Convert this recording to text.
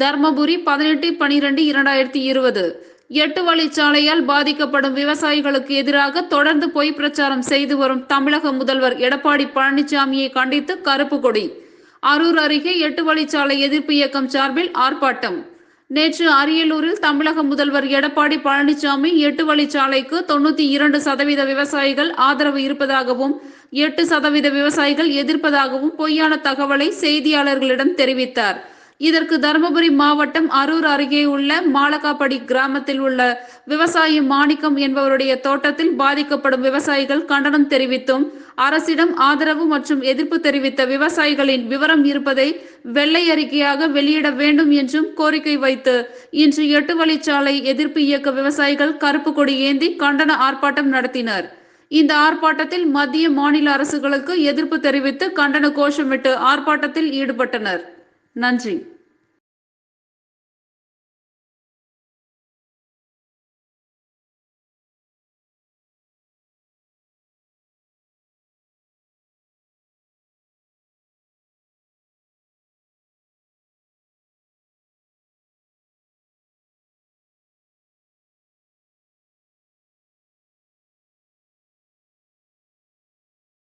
தர்மபுரி 18/12/2020 8 வழிச்சாலையால் பாதிக்கப்படும் விவசாயிகளுக்கு எதிராக தொடர்ந்து பொய் பிரச்சாரம் செய்து வரும் தமிழக முதல்வர் எடப்பாடி பழனிசாமியை கண்டித்து கருப்பு கொடி. அரூர் அருகே 8 வழிச்சாலை எதிர்ப்பு இயக்கம் சார்பில் ஆர்ப்பாட்டம். நேற்று அரியலூரில் தமிழக முதல்வர் எடப்பாடி பழனிசாமி 8 வழிச்சாலைக்கு 92% விவசாயிகள் ஆதரவு இருப்பதாகவும் 8% விவசாயிகள் எதிர்ப்பதாகவும் பொய்யான தகவலை செய்தியாளர்களிடம் தெரிவித்தார். இதற்கு தர்மபுரி மாவட்டம் அரூர் அருகே உள்ள மாலக்காப்படி கிராமத்தில் உள்ள விவசாயி மாணிக்கம் என்பவருடைய தோட்டத்தில் பாதிக்கப்படும் விவசாயிகள் கண்டனம் தெரிவித்தும், அரசிடம் ஆதரவு மற்றும் எதிர்ப்பு தெரிவித்த விவசாயிகளின் விவரம் இருப்பதை வெள்ளை அறிக்கையாக வெளியிட வேண்டும் என்றும் கோரிக்கை வைத்து இன்று 8 வழிச்சாலை எதிர்ப்பு இயக்க விவசாயிகள் கருப்பு கொடி ஏந்தி கண்டன ஆர்ப்பாட்டம் நடத்தினர். இந்த ஆர்ப்பாட்டத்தில் மத்திய மாநில அரசுகளுக்கு எதிர்ப்பு தெரிவித்து கண்டன கோஷமிட்டு ஆர்ப்பாட்டத்தில் ஈடுபட்டனர். நன்றி.